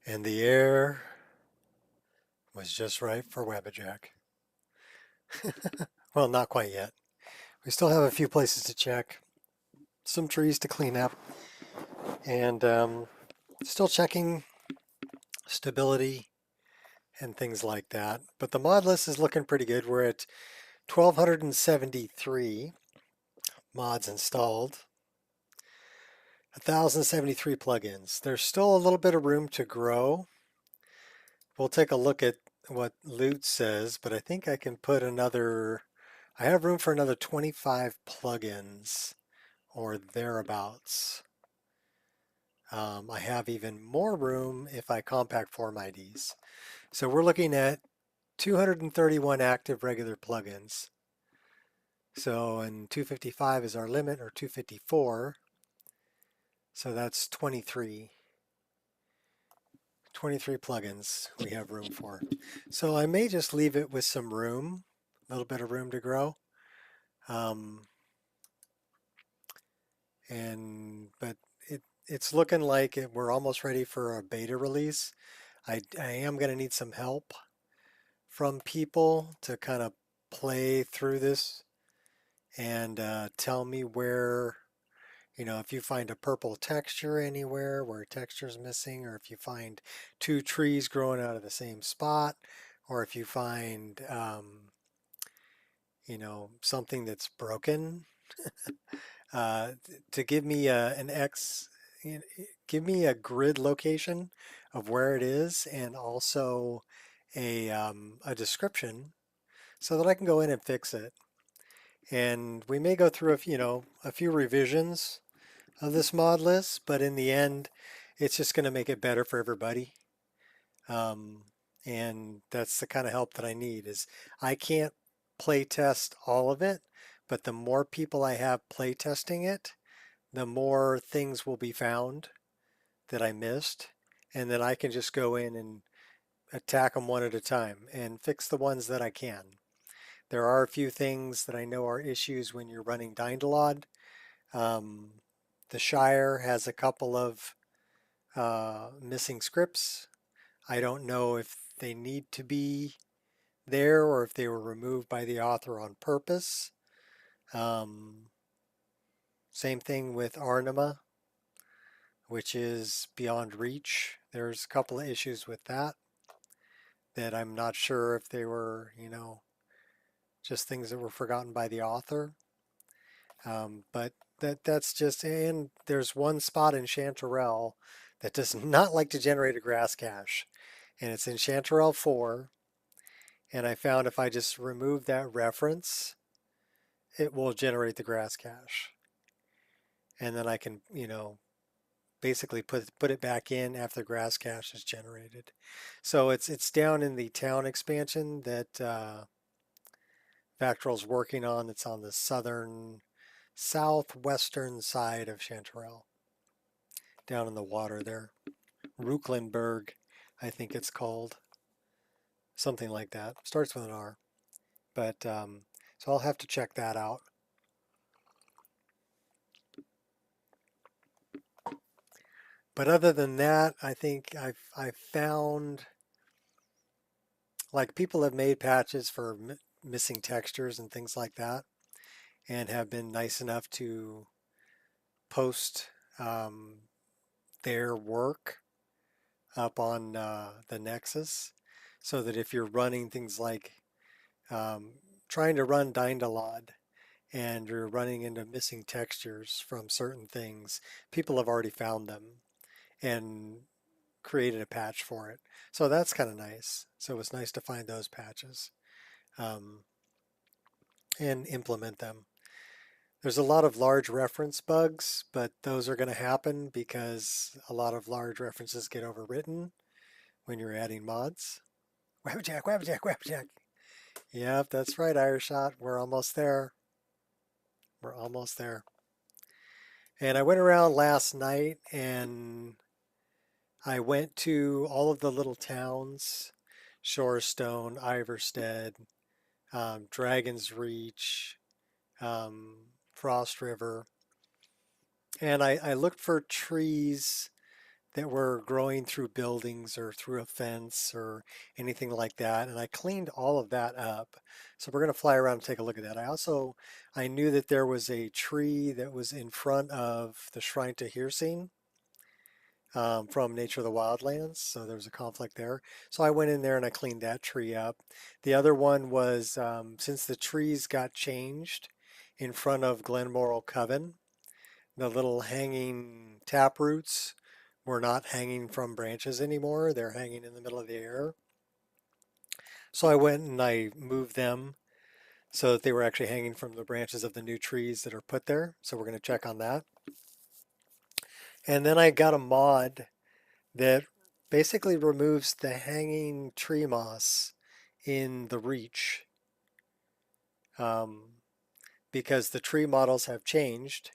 And the air was just right for Wabbajack. Well, not quite yet. We still have a few places to check, some trees to clean up, and still checking stability and things like that. But the mod list is looking pretty good. We're at 1,273 mods installed, 1,073 plugins. There's still a little bit of room to grow. We'll take a look at what Loot says, but I think I can put another, I have room for another 25 plugins or thereabouts. I have even more room if I compact form IDs. So we're looking at 231 active regular plugins. So, and 255 is our limit, or 254. So that's 23 plugins we have room for. So I may just leave it with some room, a little bit of room to grow. But it's looking like we're almost ready for a beta release. I am going to need some help from people to kind of play through this and tell me where, if you find a purple texture anywhere where a texture is missing, or if you find two trees growing out of the same spot, or if you find, something that's broken, uh, to give me give me a grid location of where it is and also a description so that I can go in and fix it. And we may go through a few revisions of this mod list, but in the end, it's just going to make it better for everybody. Um, and that's the kind of help that I need. Is I can't play test all of it, but the more people I have play testing it, the more things will be found that I missed, and then I can just go in and attack them one at a time and fix the ones that I can. There are a few things that I know are issues when you're running Dindalod. Um, the Shire has a couple of missing scripts. I don't know if they need to be there or if they were removed by the author on purpose. Um, Same thing with Arnima, which is beyond reach. There's a couple of issues with that I'm not sure if they were, just things that were forgotten by the author. But that's just, and there's one spot in Chanterelle that does not like to generate a grass cache, and it's in Chanterelle 4. And I found if I just remove that reference, it will generate the grass cache. And then I can, basically put it back in after the grass cache is generated. So it's down in the town expansion that Vactral's working on. It's on the southwestern side of Chanterelle, down in the water there. Rucklenburg, I think it's called. Something like that. Starts with an R. But so I'll have to check that out. But other than that, I think I've found like people have made patches for missing textures and things like that, and have been nice enough to post um, their work up on the Nexus, so that if you're running things like um, trying to run Dindalod and you're running into missing textures from certain things, people have already found them and created a patch for it. So that's kind of nice. So it's nice to find those patches um, and implement them. There's a lot of large reference bugs, but those are going to happen because a lot of large references get overwritten when you're adding mods. Wabbajack, Wabbajack, Wabbajack. Yep, that's right, Irishot. We're almost there. We're almost there. And I went around last night and I went to all of the little towns, Shorestone, Iverstead, Dragon's Reach, Frost River, and I looked for trees that were growing through buildings or through a fence or anything like that. And I cleaned all of that up. So we're going to fly around and take a look at that. I knew that there was a tree that was in front of the Shrine to Hirsine from Nature of the Wildlands. So there was a conflict there. So I went in there and I cleaned that tree up. The other one was since the trees got changed in front of Glenmoral Coven, the little hanging tap roots were not hanging from branches anymore. They're hanging in the middle of the air. So I went and I moved them so that they were actually hanging from the branches of the new trees that are put there. So we're going to check on that. And then I got a mod that basically removes the hanging tree moss in the reach because the tree models have changed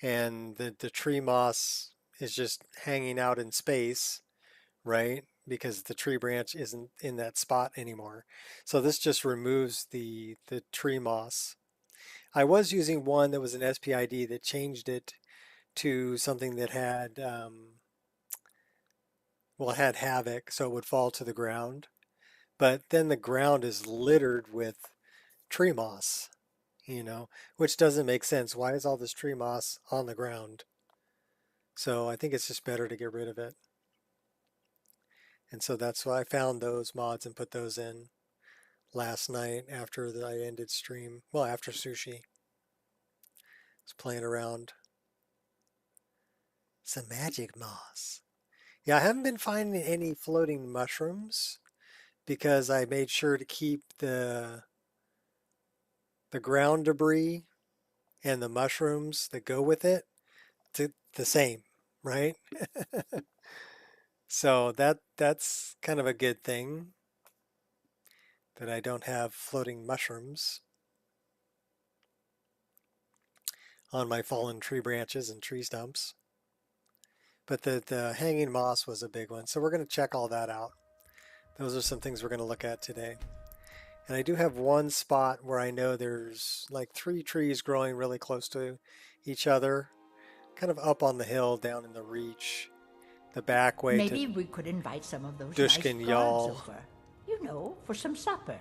and the tree moss is just hanging out in space, right? Because the tree branch isn't in that spot anymore. So this just removes the tree moss. I was using one that was an SPID that changed it to something that had, well, it had havoc, so it would fall to the ground. But then the ground is littered with tree moss, which doesn't make sense. Why is all this tree moss on the ground? So I think it's just better to get rid of it. And so that's why I found those mods and put those in last night after I ended stream. Well, after sushi. I was playing around. Some magic moss. Yeah, I haven't been finding any floating mushrooms because I made sure to keep the ground debris and the mushrooms that go with it the same, right? So that's kind of a good thing that I don't have floating mushrooms on my fallen tree branches and tree stumps. But the hanging moss was a big one. So we're going to check all that out. Those are some things we're going to look at today. And I do have one spot where I know there's like 3 trees growing really close to each other, kind of up on the hill down in the reach, the back way to Maybe we could invite some of those Dushkin nice Yall. guards over. You know, for some supper.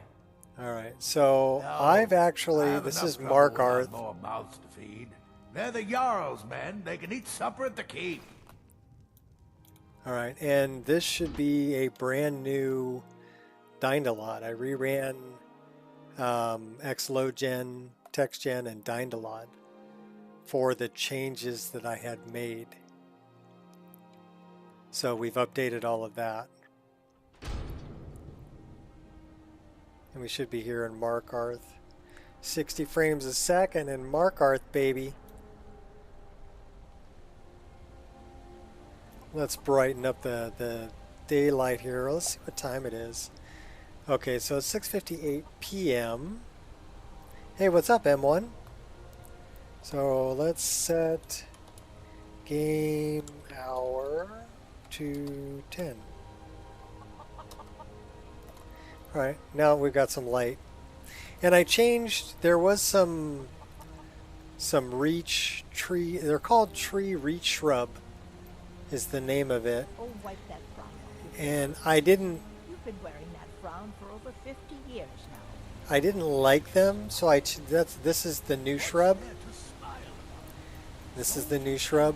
All right, so No, I've I actually, have this enough is trouble Mark without Arth. more mouths to feed. They're the Jarl's men. They can eat supper at the keep. All right, and this should be a brand new Dynalot. I reran Xlogen, TextGen, and Dynalot for the changes that I had made. So we've updated all of that. And we should be here in Mark Arth. 60 frames a second in Mark Arth, baby. Let's brighten up the daylight here. Let's see what time it is. Okay, so it's 6:58 p.m. Hey, what's up, M1? So let's set game hour to 10. All right, now we've got some light. And I changed, there was some reach tree, they're called tree reach shrub is the name of it. Oh, wipe that frown. And I didn't, You've been wearing that frown for over 50 years now. I didn't like them, so this is the new shrub. This is the new shrub.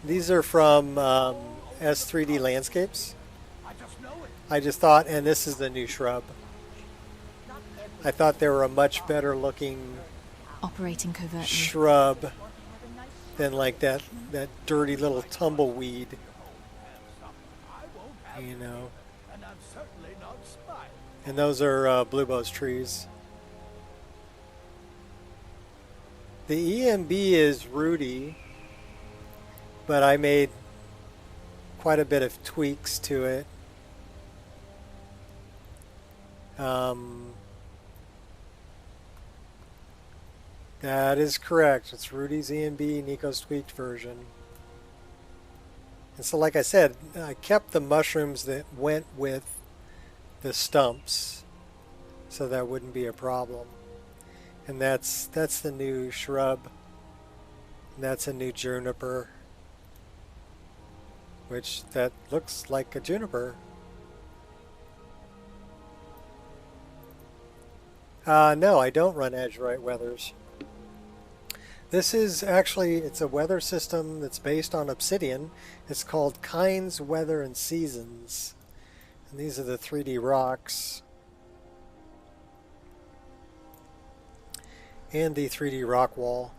These are from S3D Landscapes. I just thought, and this is the new shrub. I thought they were a much better looking operating covertly shrub than like that dirty little tumbleweed. You know. And those are bluebose trees. The EMB is Rudy, but I made quite a bit of tweaks to it. That is correct. It's Rudy's EMB, Nico's tweaked version. And so like I said, I kept the mushrooms that went with the stumps, so that wouldn't be a problem. And that's the new shrub. And that's a new juniper which that looks like a juniper. No, I don't run Azurite weathers. This is actually, it's a weather system that's based on Obsidian. It's called Kinds, Weather, and Seasons. And these are the 3D rocks. And the 3D rock wall.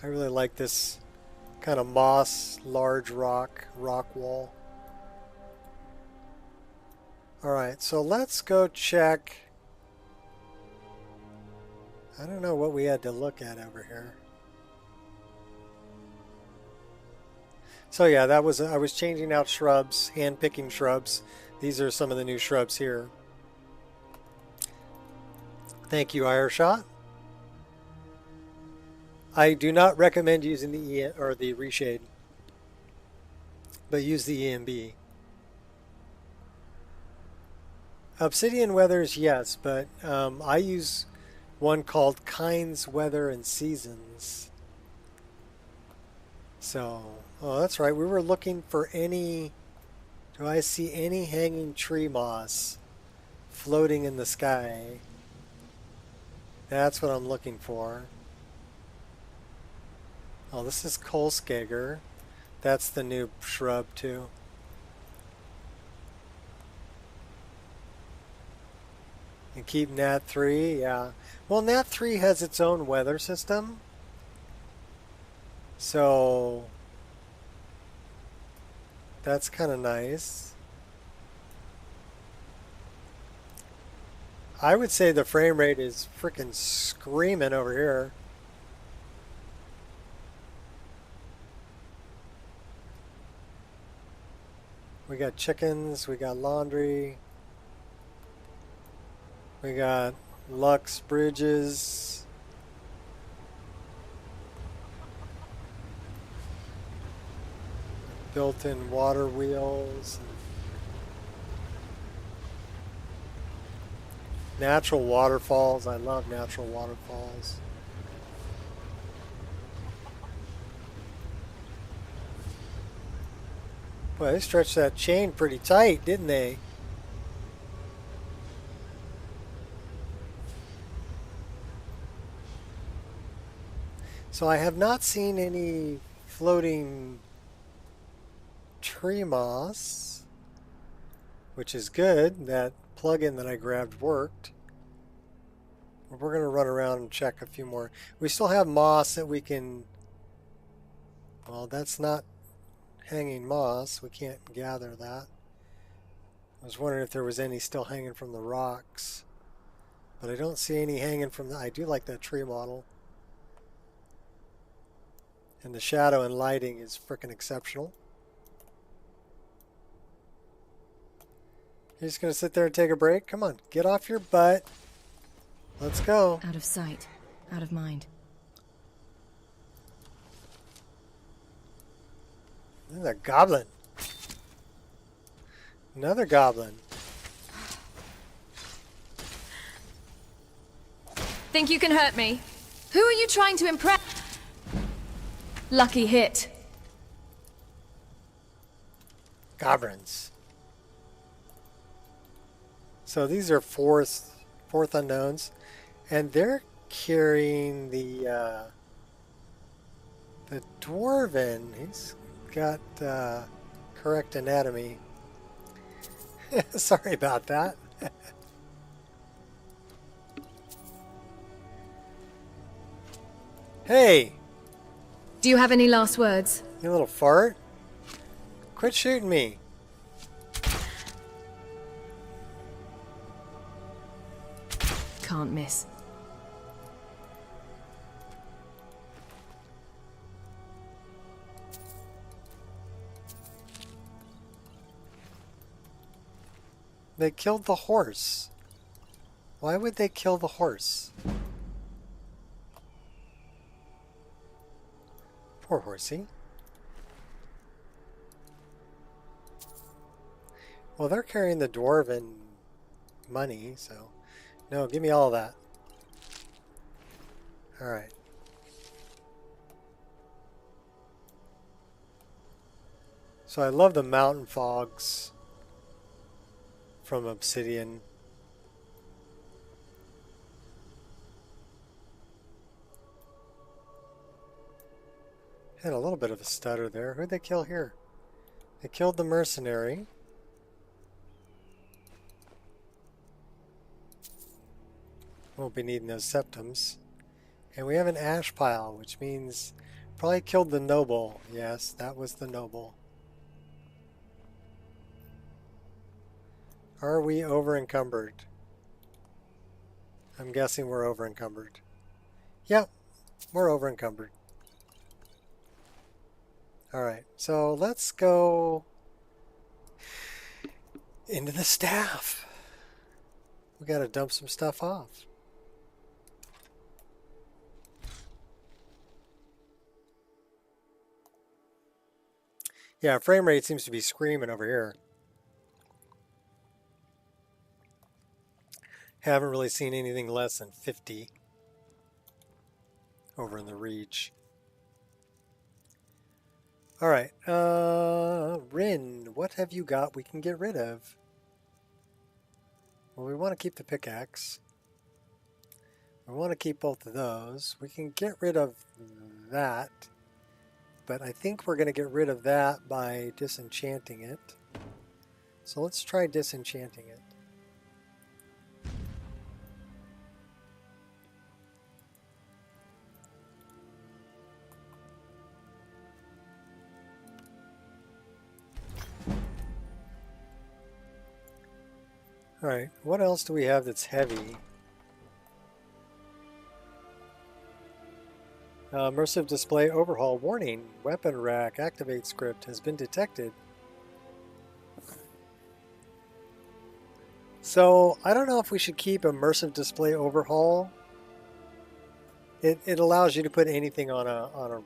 I really like this kind of moss, large rock wall. Alright, so let's go check. I don't know what we had to look at over here. So yeah, that was, I was changing out shrubs, hand picking shrubs. These are some of the new shrubs here. Thank you, Ireshot. I do not recommend using the the Reshade, but use the EMB. Obsidian weathers, yes, but I use one called Kinds, Weather, and Seasons. So, oh, that's right. We were looking for any. Do I see any hanging tree moss floating in the sky? That's what I'm looking for. Oh, this is Kolskager. That's the new shrub too. And keep Nat 3, yeah. Well, Nat 3 has its own weather system. So that's kind of nice. I would say the frame rate is freaking screaming over here. We got chickens, we got laundry, we got Lux bridges. Built-in water wheels. Natural waterfalls. I love natural waterfalls. Boy, they stretched that chain pretty tight, didn't they? So I have not seen any floating tree moss, which is good. That plugin that I grabbed worked. We're going to run around and check a few more. We still have moss that we can... Well, that's not hanging moss. We can't gather that. I was wondering if there was any still hanging from the rocks. But I don't see any hanging from the... I do like that tree model. And the shadow and lighting is frickin' exceptional. You're just going to sit there and take a break? Come on, get off your butt. Let's go. Out of sight, out of mind. There's a goblin. Another goblin. Think you can hurt me? Who are you trying to impress? Lucky hit. Goblins. So these are fourth unknowns, and they're carrying the dwarven. He's got correct anatomy. Sorry about that. Hey, Do you have any last words? you little fart! Quit shooting me. Can't miss. They killed the horse. Why would they kill the horse? Poor horsey. Well, they're carrying the dwarven money, so... No, give me all that. Alright. So I love the mountain fogs from Obsidian. Had a little bit of a stutter there. Who'd they kill here? They killed the mercenary. Won't be needing those septums. And we have an ash pile, which means probably killed the noble. Yes, that was the noble. Are we over encumbered? I'm guessing we're over encumbered. Yep, we're over encumbered. Alright, so let's go into the staff. We gotta dump some stuff off. Yeah, frame rate seems to be screaming over here. Haven't really seen anything less than 50 over in the Reach. Alright, Rin, what have you got we can get rid of? Well, we want to keep the pickaxe. We want to keep both of those. We can get rid of that, but I think we're going to get rid of that by disenchanting it. So let's try disenchanting it. Alright, what else do we have that's heavy? Immersive display overhaul warning. Weapon rack activate script has been detected. So I don't know if we should keep immersive display overhaul. It allows you to put anything on a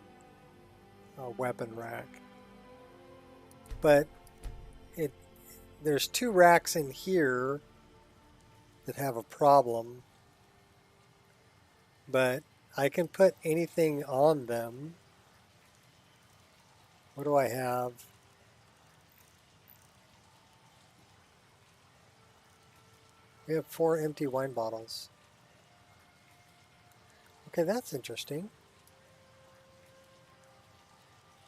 weapon rack, but there's two racks in here that have a problem, but I can put anything on them. What do I have? We have 4 empty wine bottles. Okay, that's interesting.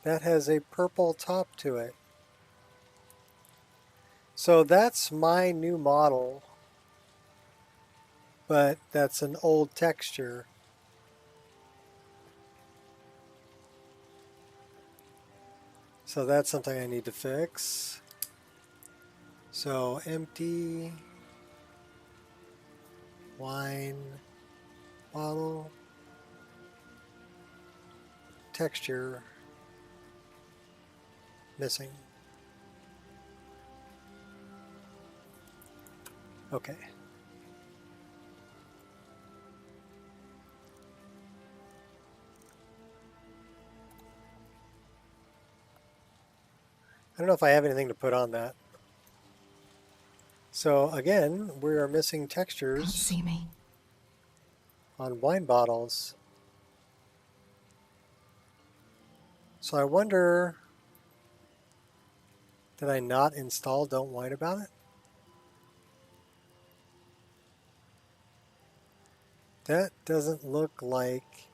That has a purple top to it. So that's my new model, but that's an old texture. So that's something I need to fix. So empty wine bottle texture missing. Okay. I don't know if I have anything to put on that. So again, we are missing textures. Can't see me. On wine bottles. So I wonder, did I not install Don't Whine About It? That doesn't look like...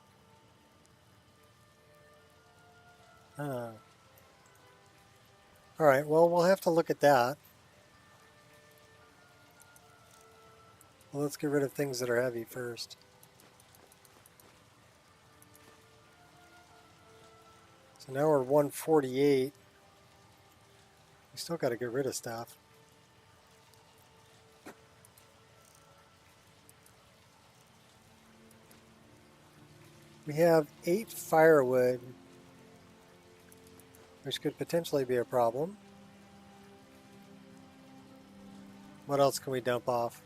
Alright, well, we'll have to look at that. Well, let's get rid of things that are heavy first. So now we're 148. We still got to get rid of stuff. We have 8 firewood, which could potentially be a problem. What else can we dump off?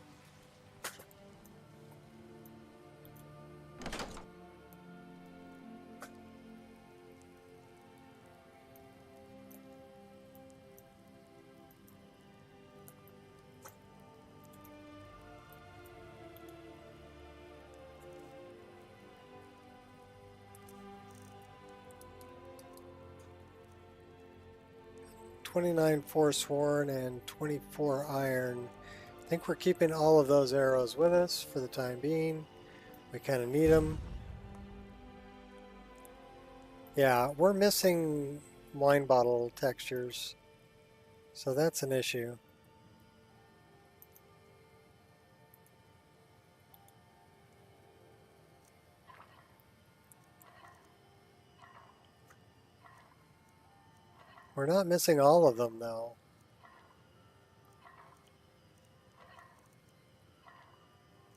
29 forsworn and 24 iron. I think we're keeping all of those arrows with us for the time being. We kind of need them. Yeah, we're missing wine bottle textures, so that's an issue. We're not missing all of them, though.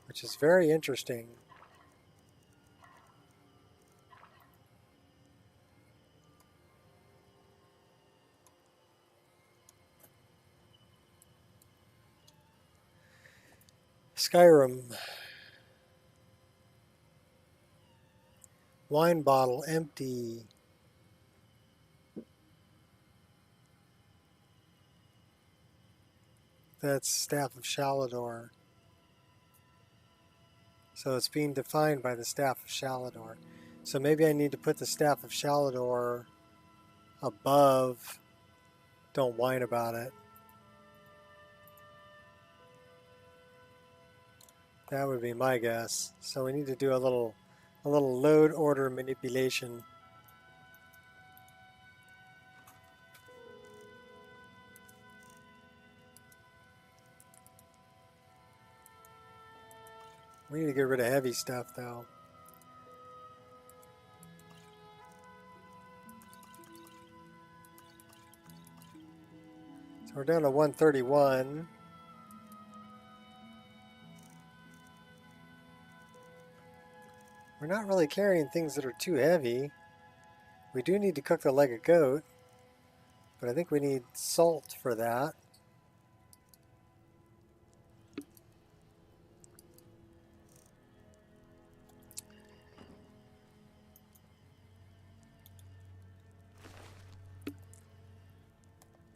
Which is very interesting. Skyrim. Wine bottle empty. That's Staff of Shalador. So it's being defined by the Staff of Shalador. So maybe I need to put the Staff of Shalador above. Don't whine about it. That would be my guess. So we need to do a little load order manipulation. We need to get rid of heavy stuff, though. So we're down to 131. We're not really carrying things that are too heavy. We do need to cook the leg of goat, but I think we need salt for that.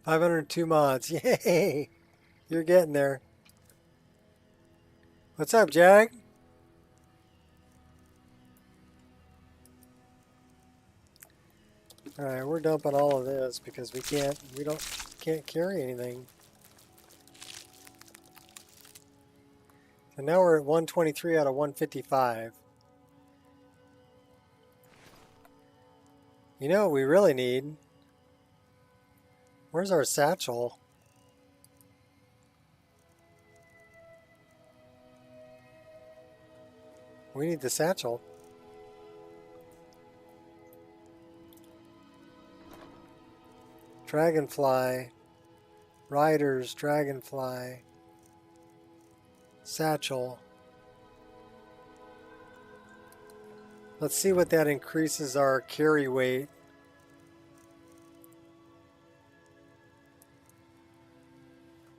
$502 mods. Yay! You're getting there. What's up, Jag? Alright, we're dumping all of this because we can't carry anything. So now we're at 123 out of 155. You know what we really need? Where's our satchel? We need the satchel. Dragonfly. Riders, dragonfly. Satchel. Let's see what that increases our carry weight.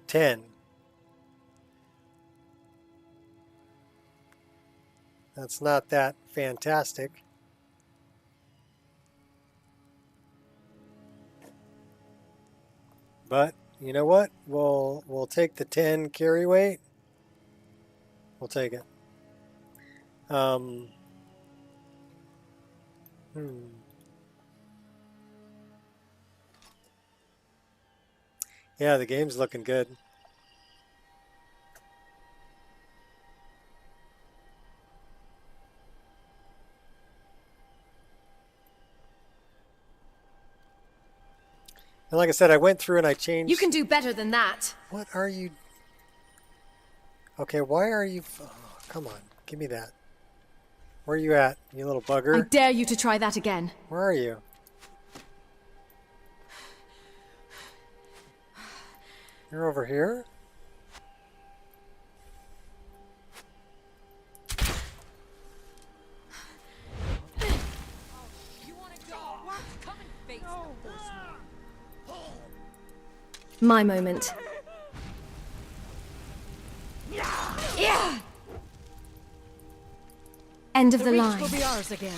$10. That's not that fantastic. But you know what? We'll take the 10 carry weight. We'll take it. Yeah, the game's looking good. And like I said, I went through and I changed. You can do better than that. What are you? Okay, why are you? Oh, come on, give me that. Where are you at, you little bugger? I dare you to try that again. Where are you? You're over here? My moment. Yeah. End of the line. Will be ours again.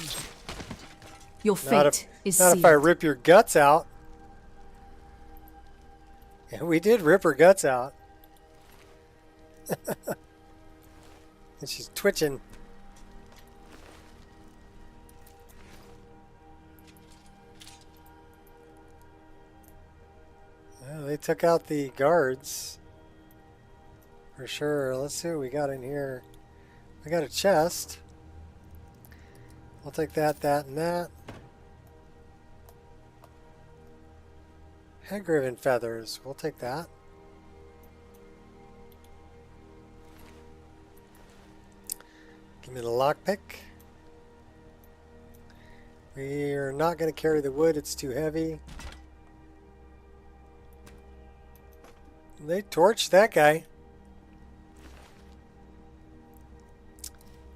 Your fate is not sealed. if I rip your guts out. And we did rip her guts out. And she's twitching. They took out the guards. For sure. Let's see what we got in here. We got a chest. I'll take that, that, and that. Head-griven feathers. We'll take that. Give me the lockpick. We're not going to carry the wood. It's too heavy. They torched that guy.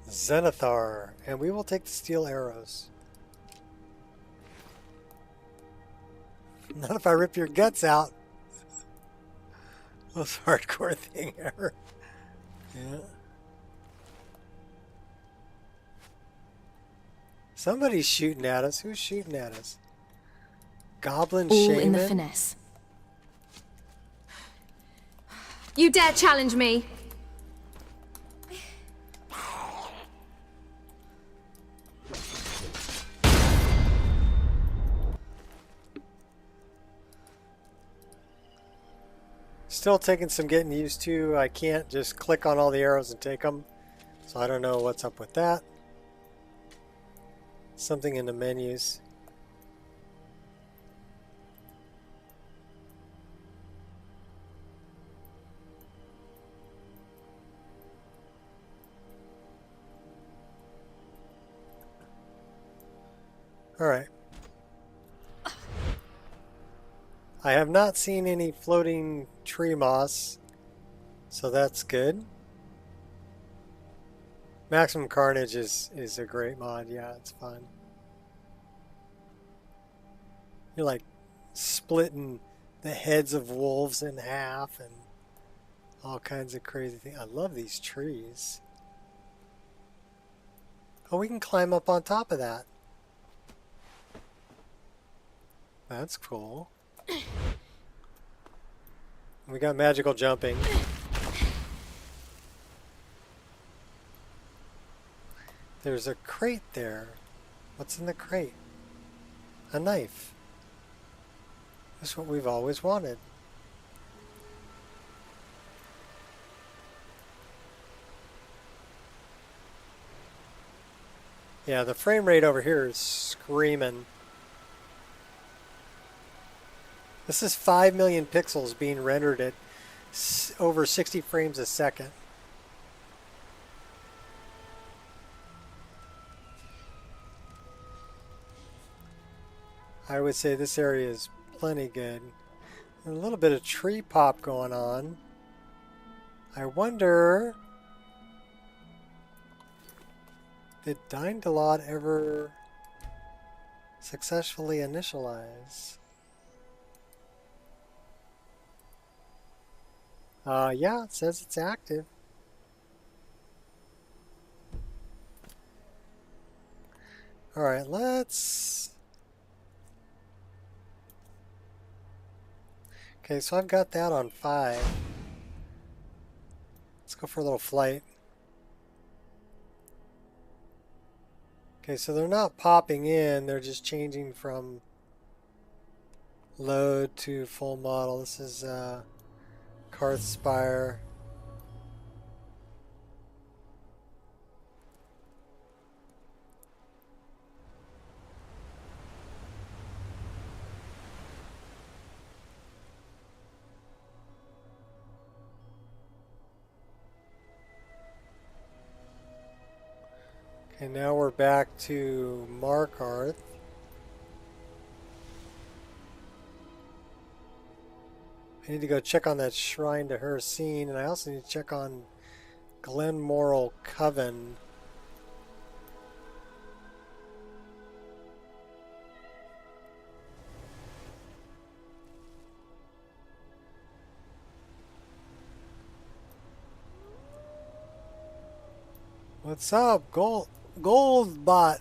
Zenithar. And we will take the steel arrows. Not if I rip your guts out. Most hardcore thing ever. Yeah. Somebody's shooting at us. Who's shooting at us? Goblin All shaman? in the finesse. You dare challenge me? Still taking some getting used to. I can't just click on all the arrows and take them. So I don't know what's up with that. Something in the menus. All right. I have not seen any floating tree moss, so that's good. Maximum Carnage is a great mod. Yeah, it's fun. You're like splitting the heads of wolves in half and all kinds of crazy things. I love these trees. Oh, we can climb up on top of that. That's cool. We got magical jumping. There's a crate there. What's in the crate? A knife. That's what we've always wanted. Yeah, the frame rate over here is screaming. This is 5 million pixels being rendered at over 60 frames a second. I would say this area is plenty good. A little bit of tree pop going on. I wonder, did Dindalot ever successfully initialize? Yeah, it says it's active. All right, let's... Okay, so I've got that on 5. Let's go for a little flight. Okay, so they're not popping in, they're just changing from load to full model. This is Karth Spire. Okay, now we're back to Markarth. I need to go check on that shrine to her scene, and I also need to check on Glenmoral Coven. What's up, Goldbot?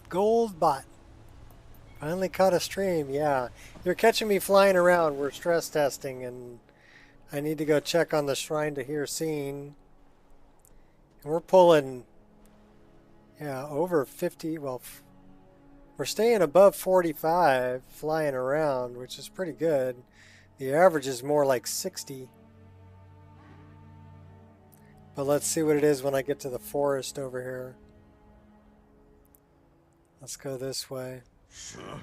Finally caught a stream, yeah. You're catching me flying around. We're stress testing, and I need to go check on the shrine to hear scene. And we're pulling, yeah, over 50. Well, we're staying above 45, flying around, which is pretty good. The average is more like 60. But let's see what it is when I get to the forest over here. Let's go this way. Huh?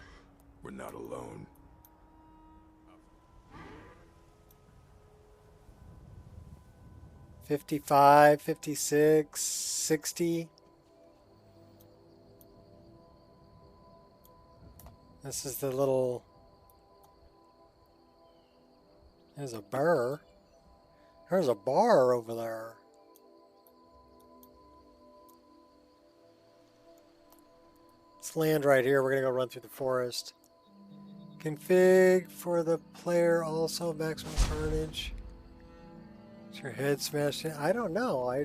We're not alone. 55, 56, 60. This is the little... There's a bar. There's a bar over there. Let's land right here. We're going to go run through the forest. Config for the player also maximum carnage. Is your head smashed in? I don't know.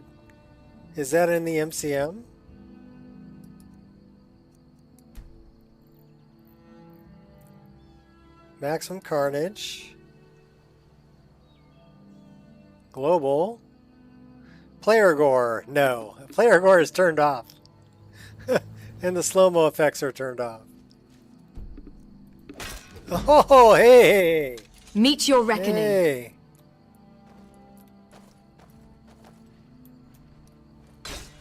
Is that in the MCM? Maximum carnage. Global. Player gore. No. Player gore is turned off. And the slow-mo effects are turned off. Oh, hey! Meet your reckoning. Hey!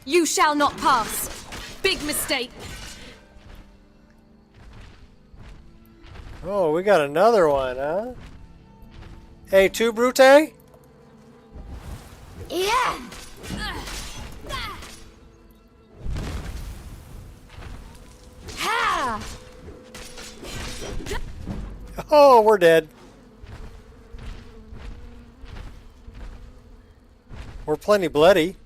You shall not pass. Big mistake. Oh, we got another one, huh? Hey, two Brute? Yeah. Ha! Oh, we're dead. We're plenty bloody.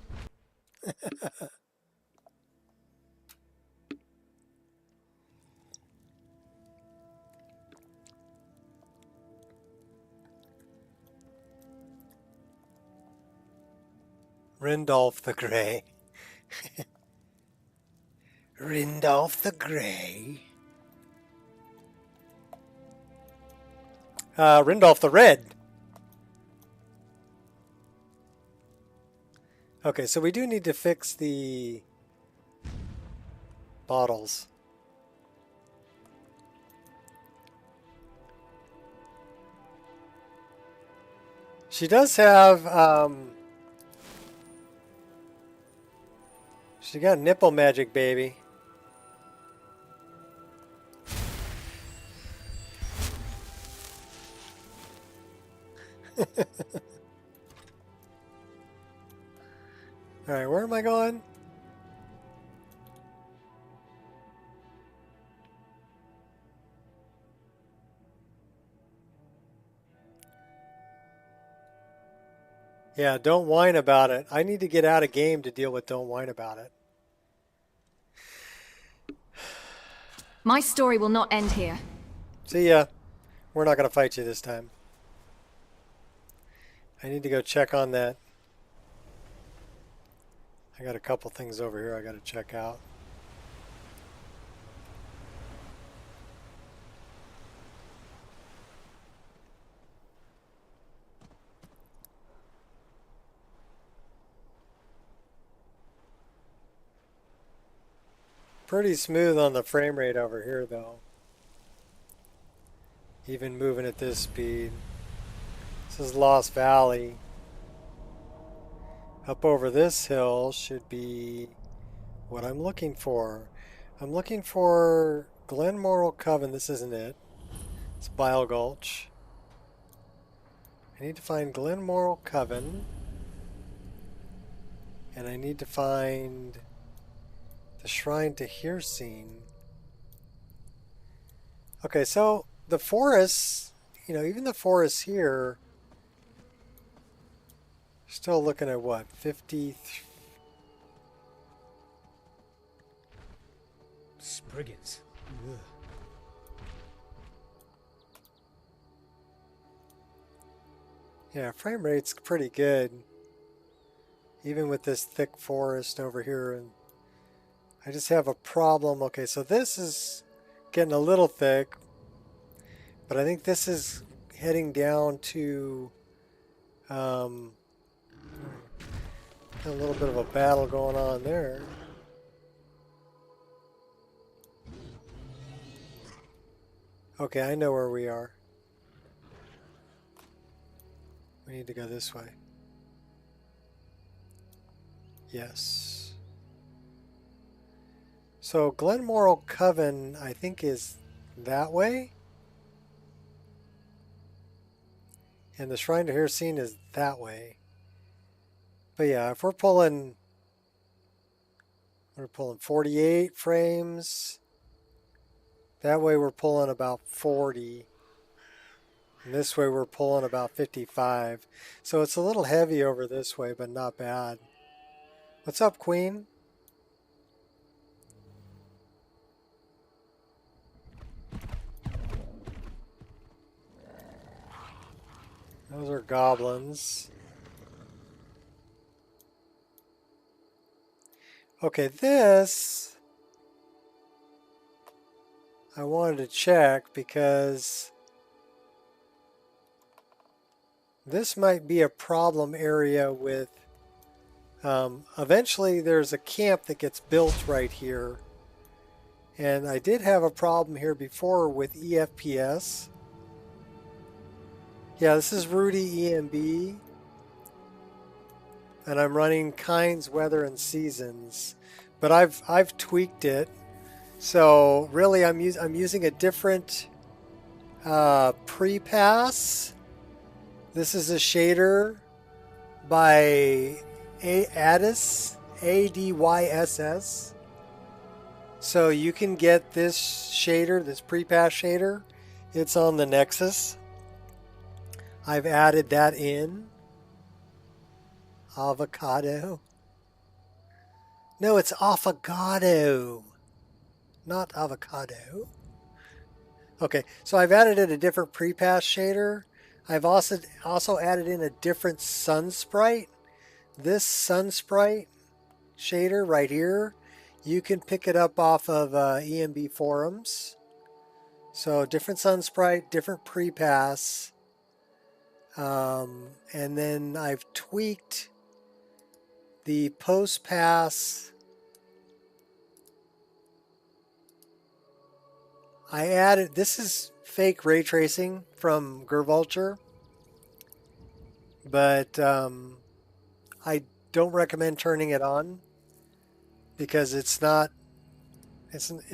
Rindolph the Grey. Rindolph the Grey. Rindolph the Red. Okay, so we do need to fix the bottles. She does have, she got nipple magic, baby. Alright, where am I going? Yeah, don't whine about it. I need to get out of game to deal with don't whine about it. My story will not end here. See ya. We're not going to fight you this time. I need to go check on that. I got a couple things over here I got to check out. Pretty smooth on the frame rate over here though. Even moving at this speed. This is Lost Valley. Up over this hill should be what I'm looking for. I'm looking for Glenmoral Coven. This isn't it. It's Bile Gulch. I need to find Glenmoral Coven. And I need to find the Shrine to Hirsine. Okay, so the forests, you know, even the forests here, still looking at what, 50? Spriggans. Ugh. Yeah, frame rate's pretty good. Even with this thick forest over here. And I just have a problem. Okay, so this is getting a little thick. But I think this is heading down to a little bit of a battle going on there. Okay, I know where we are. We need to go this way. Yes. So Glenmoral Coven, I think, is that way. And the Shrine to Hirsine is that way. But yeah, if we're pulling 48 frames. That way we're pulling about 40. And this way we're pulling about 55. So it's a little heavy over this way, but not bad. What's up, Queen? Those are goblins. Okay, this I wanted to check because this might be a problem area with eventually there's a camp that gets built right here. And I did have a problem here before with EFPS. Yeah, this is Rudy EMB. And I'm running kinds, weather, and seasons. But I've tweaked it. So really I'm using a different pre-pass. This is a shader by Adyss, ADYSS. So you can get this shader, this pre-pass shader. It's on the Nexus. I've added that in. Avocado. No, it's affogato, not avocado. Okay, so I've added in a different pre-pass shader. I've also added in a different sun sprite. This sun sprite shader right here, you can pick it up off of EMB forums. So different sun sprite, different pre-pass. And then I've tweaked the post-pass. I added, this is fake ray tracing from Gervulture, but I don't recommend turning it on because it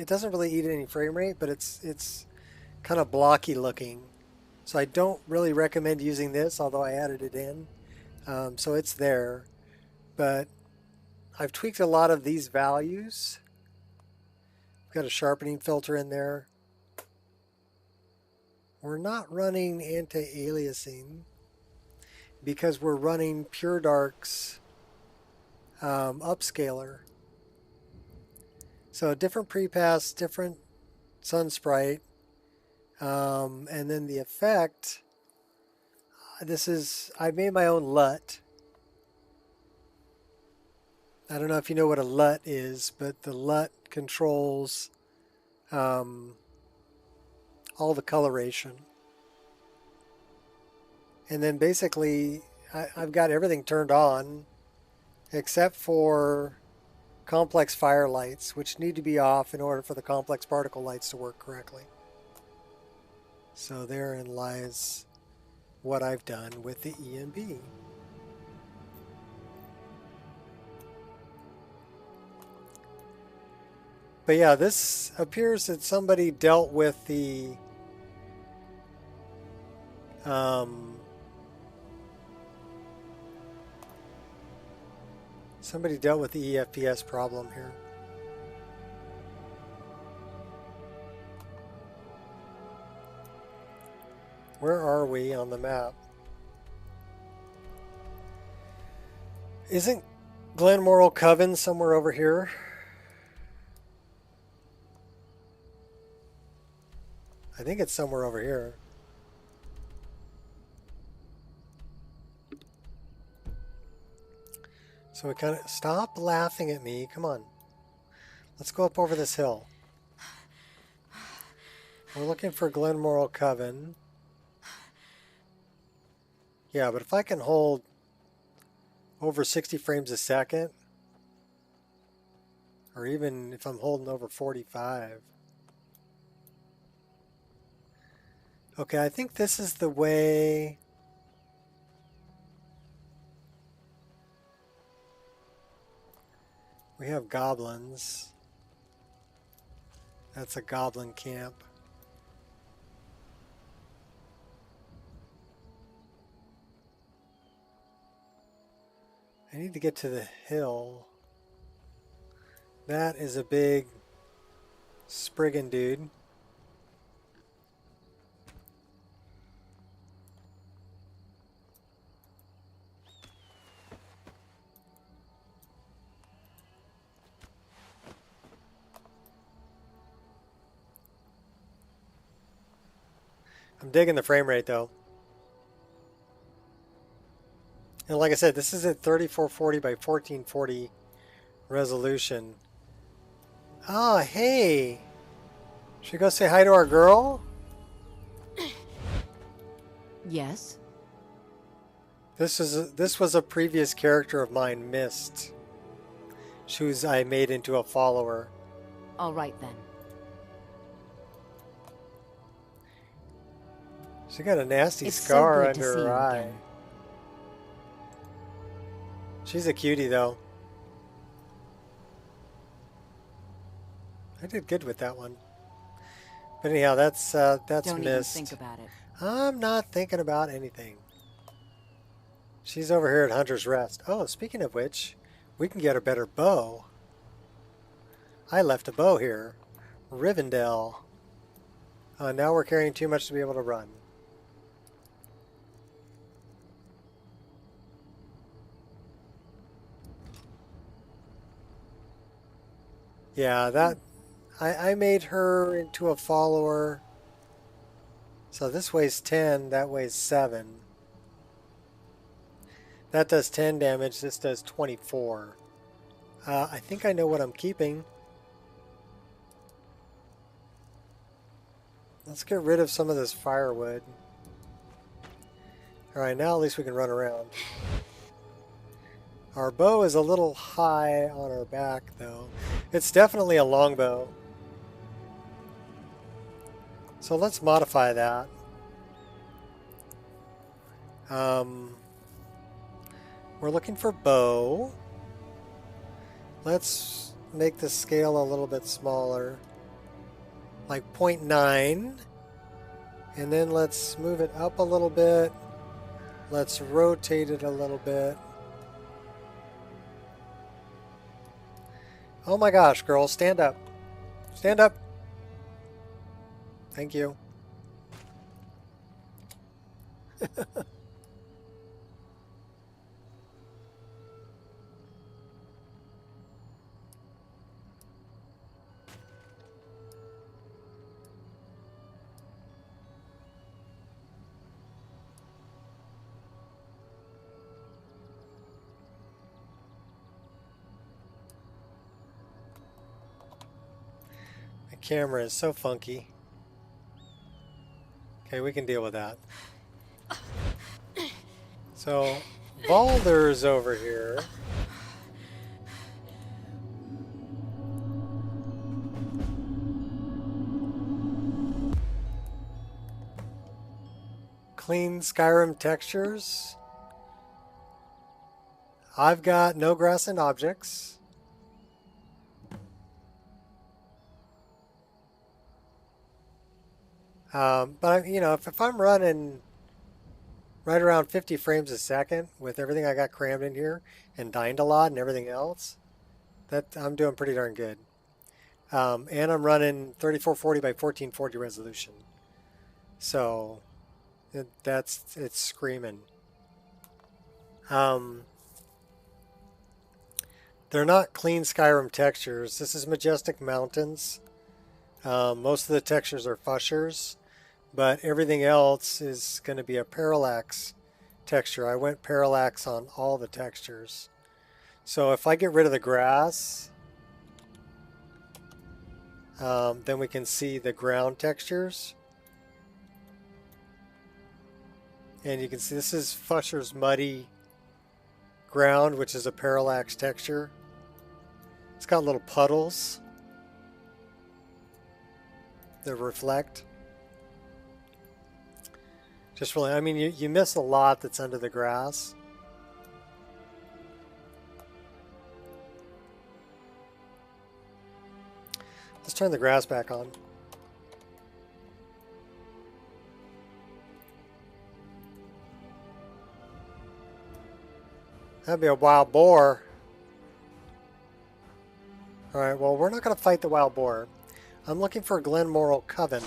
doesn't really eat any frame rate, but it's kind of blocky looking. So I don't really recommend using this, although I added it in. So it's there, but I've tweaked a lot of these values. I've got a sharpening filter in there. We're not running anti-aliasing because we're running Pure Dark's upscaler. So different pre-pass, different sun sprite, and then the effect. I made my own LUT. I don't know if you know what a LUT is, but the LUT controls all the coloration. And then basically, I've got everything turned on except for complex fire lights, which need to be off in order for the complex particle lights to work correctly. So therein lies what I've done with the EMB. But yeah, this appears that somebody dealt with the EFPS problem here. Where are we on the map? Isn't Glenmoral Coven somewhere over here? I think it's somewhere over here. So we kind of stop laughing at me. Come on. Let's go up over this hill. We're looking for Glenmoral Coven. Yeah, but if I can hold over 60 frames a second, or even if I'm holding over 45. Okay, I think this is the way We have goblins. That's a goblin camp. I need to get to the hill. That is a big Spriggan dude. I'm digging the frame rate though. And like I said, this is at 3440 by 1440 resolution. Ah, hey! Should we go say hi to our girl? Yes? This was a previous character of mine, Mist. I made into a follower. All right then. She got a nasty It's so scar good to under see her you eye. again. She's a cutie though. I did good with that one. But anyhow, that's Don't even Mist. think about it. I'm not thinking about anything. She's over here at Hunter's Rest. Oh, speaking of which, we can get a better bow. I left a bow here. Rivendell. Now we're carrying too much to be able to run. Yeah, that I made her into a follower. So this weighs 10, that weighs 7. That does 10 damage, this does 24. I think I know what I'm keeping. Let's get rid of some of this firewood. Alright, now at least we can run around. Our bow is a little high on our back, though. It's definitely a longbow. So let's modify that. We're looking for bow. Let's make the scale a little bit smaller. Like 0.9. And then let's move it up a little bit. Let's rotate it a little bit. Oh my gosh, girl, stand up. Stand up. Thank you. The camera is so funky. Okay, we can deal with that. So, Balder's over here. Clean Skyrim textures. I've got no grass and objects. But you know, if I'm running right around 50 frames a second with everything I got crammed in here and dined a lot and everything else, that I'm doing pretty darn good. And I'm running 3440 by 1440 resolution. So it's screaming. They're not clean Skyrim textures. This is Majestic Mountains. Most of the textures are fushers, but everything else is going to be a parallax texture. I went parallax on all the textures. So if I get rid of the grass, then we can see the ground textures. And you can see this is Fusher's Muddy Ground, which is a parallax texture. It's got little puddles that reflect. Just really, I mean, you miss a lot that's under the grass. Let's turn the grass back on. That'd be a wild boar. Alright, well, we're not going to fight the wild boar. I'm looking for Glenmoral Coven.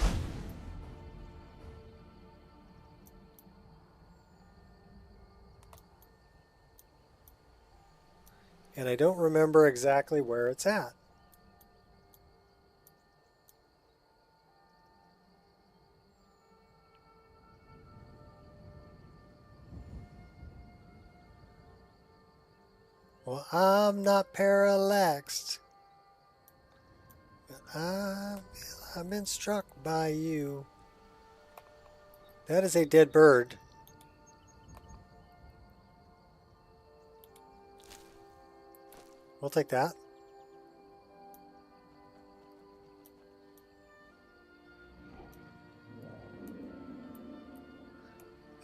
And I don't remember exactly where it's at. Well, I'm not parallaxed. But I've been struck by you. That is a dead bird. We'll take that.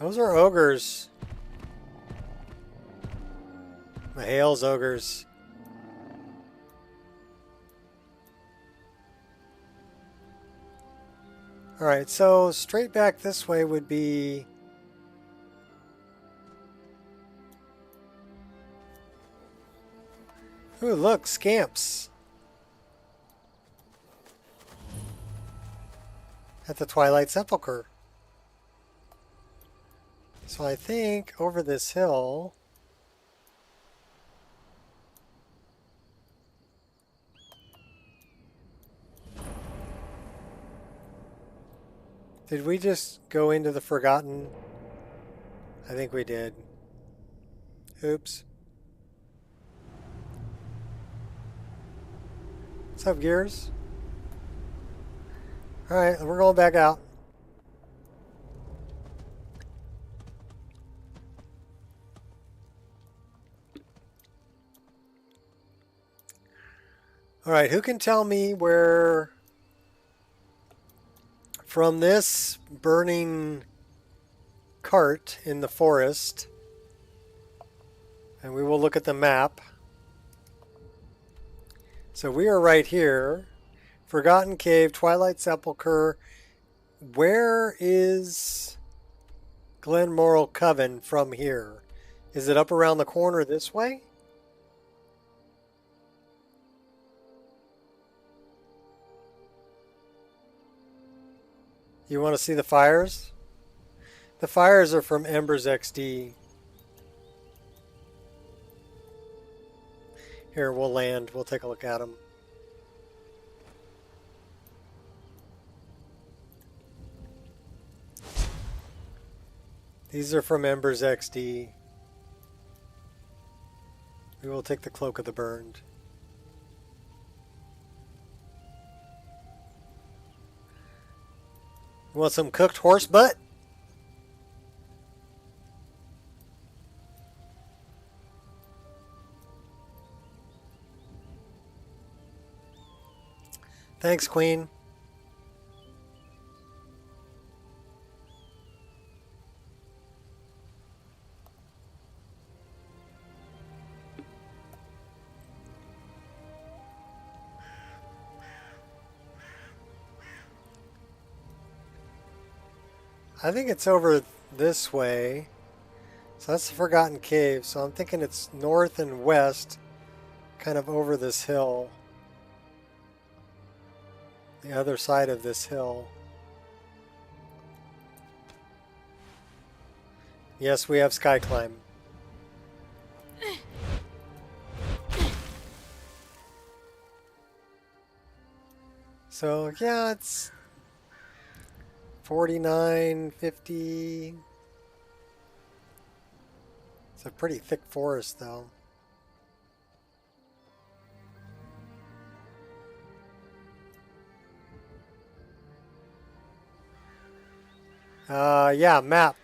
Those are ogres. Mahale's ogres. Alright, so straight back this way would be... Ooh, look, scamps. At the Twilight Sepulchre. So I think over this hill... Did we just go into the Forgotten? I think we did. Oops. What's up, Gears? Alright, we're going back out. Alright, who can tell me where... From this burning cart in the forest, and we will look at the map. So we are right here. Forgotten Cave, Twilight Sepulchre. Where is Glenmoral Coven from here? Is it up around the corner this way? You want to see the fires? The fires are from Embers XD. Here, we'll land. We'll take a look at them. These are from Embers XD. We will take the Cloak of the Burned. You want some cooked horse butt? Thanks, Queen. I think it's over this way. So that's the Forgotten Cave. So I'm thinking it's north and west, kind of over this hill. The other side of this hill. Yes, we have sky climb. So yeah, it's 49, 50. It's a pretty thick forest though. Yeah, map.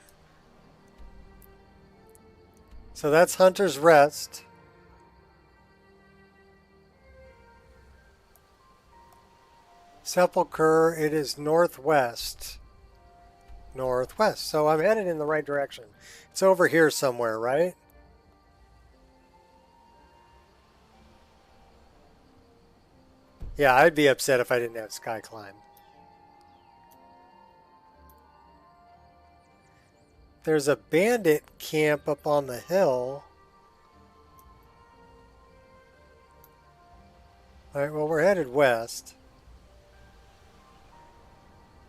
So that's Hunter's Rest. Sepulchre, it is northwest. Northwest. So I'm headed in the right direction. It's over here somewhere, right? Yeah, I'd be upset if I didn't have Sky Climb. There's a bandit camp up on the hill. Alright, well, we're headed west.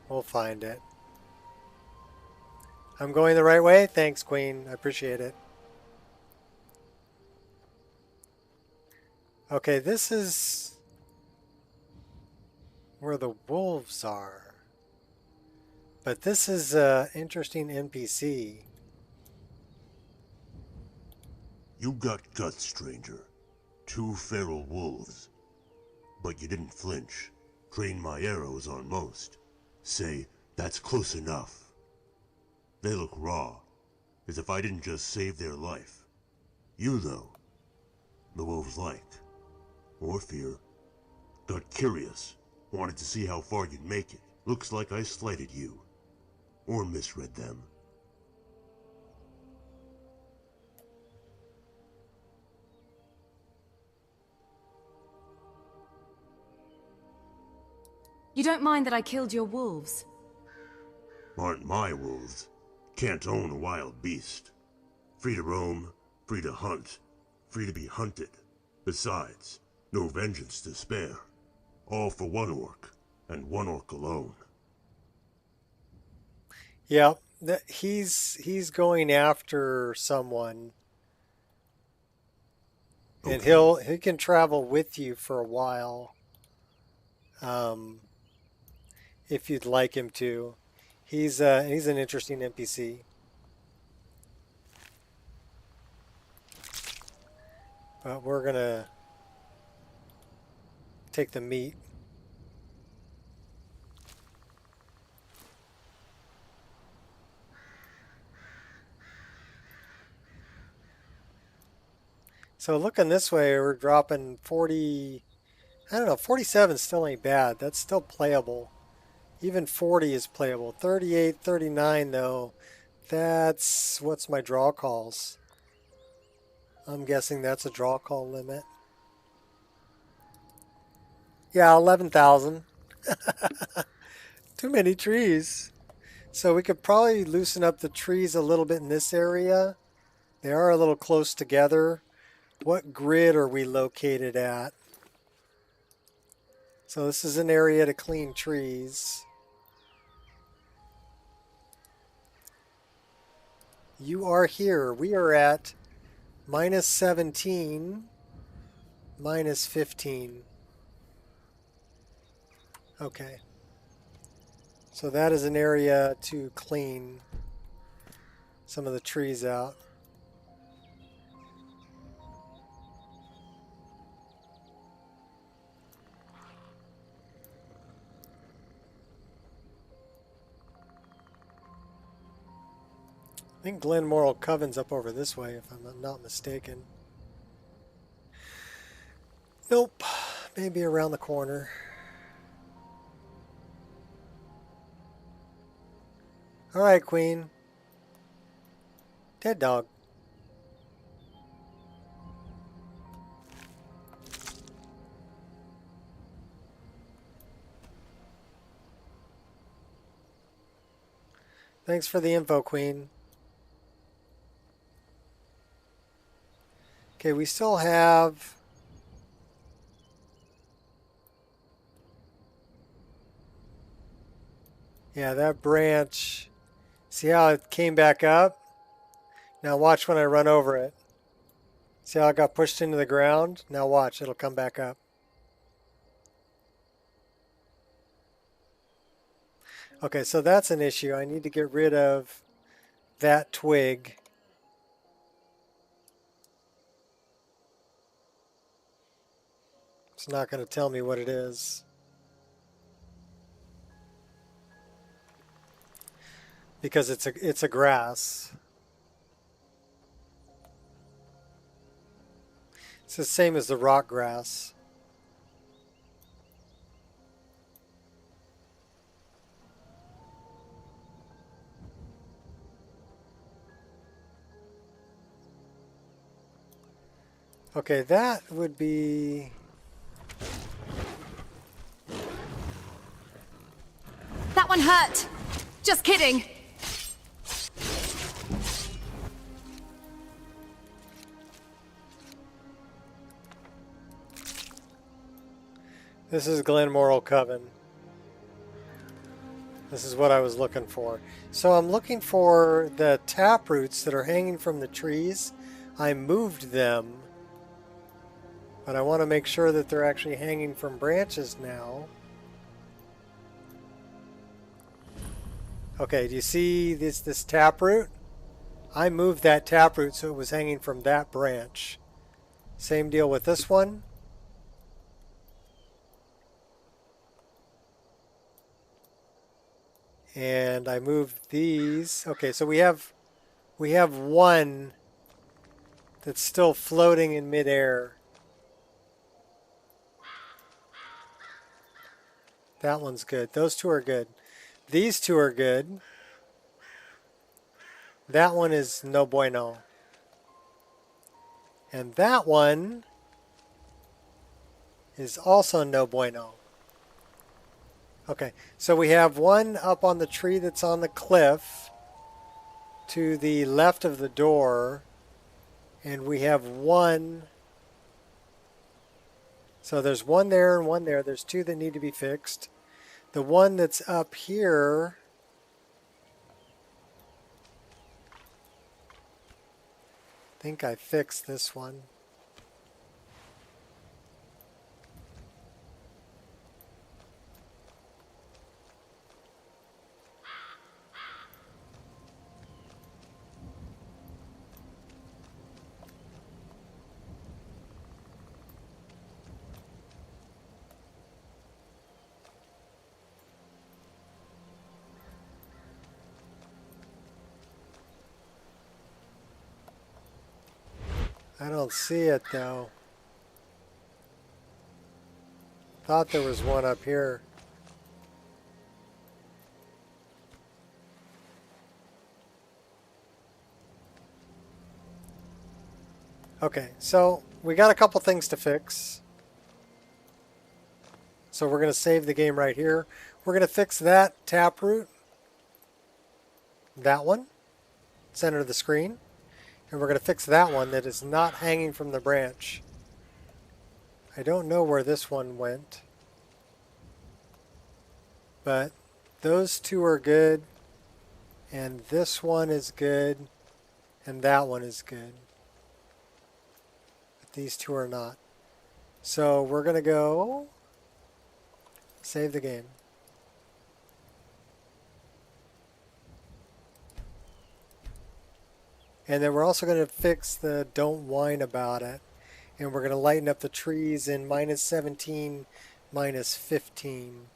We'll find it. I'm going the right way? Thanks, Queen. I appreciate it. Okay, this is where the wolves are. But this is an interesting NPC. You got guts, stranger. 2 feral wolves. But you didn't flinch. Trained my arrows on most. Say, that's close enough. They look raw, as if I didn't just save their life. You, though, the wolves liked. Or fear. Got curious. Wanted to see how far you'd make it. Looks like I slighted you. Or misread them. You don't mind that I killed your wolves? Aren't my wolves. Can't own a wild beast. Free to roam, free to hunt, free to be hunted. Besides, no vengeance to spare. All for one orc, and one orc alone. Yep, he's going after someone, and he can travel with you for a while, if you'd like him to. He's an interesting NPC. But we're gonna take the meat. So looking this way, we're dropping 40, I don't know, 47 still ain't bad. That's still playable. Even 40 is playable. 38, 39 though, that's, what's my draw calls? I'm guessing that's a draw call limit. Yeah, 11,000. Too many trees. So we could probably loosen up the trees a little bit in this area. They are a little close together. What grid are we located at? So this is an area to clean trees. You are here. We are at minus 17, minus 15. Okay. So that is an area to clean some of the trees out. I think Glenmoral Coven's up over this way, if I'm not mistaken. Nope. Maybe around the corner. All right, Queen. Dead dog. Thanks for the info, Queen. Okay, we still have... Yeah, that branch. See how it came back up? Now watch when I run over it. See how it got pushed into the ground? Now watch, it'll come back up. Okay, so that's an issue. I need to get rid of that twig. It's not going to tell me what it is. Because it's a grass. It's the same as the rock grass. Okay, that would be... anyone hurt? Just kidding. This is Glenmoral Coven. This is what I was looking for. So I'm looking for the tap roots that are hanging from the trees. I moved them, but I want to make sure that they're actually hanging from branches now. Okay, do you see this tap root? I moved that tap root so it was hanging from that branch. Same deal with this one. And I moved these. Okay, so we have one that's still floating in midair. That one's good. Those two are good. These two are good. That one is no bueno. And that one is also no bueno. Okay, so we have one up on the tree that's on the cliff to the left of the door. And we have one. So there's one there and one there. There's two that need to be fixed. The one that's up here, I think I fixed this one. I don't see it though. Thought there was one up here. Okay, so we got a couple things to fix. So we're going to save the game right here. We're going to fix that taproot. That one. Center of the screen. And we're going to fix that one that is not hanging from the branch. I don't know where this one went. But those two are good. And this one is good. And that one is good. But these two are not. So we're going to go save the game. And then we're also going to fix the don't whine about it. And we're going to lighten up the trees in -17, -15.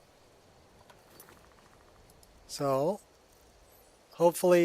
So hopefully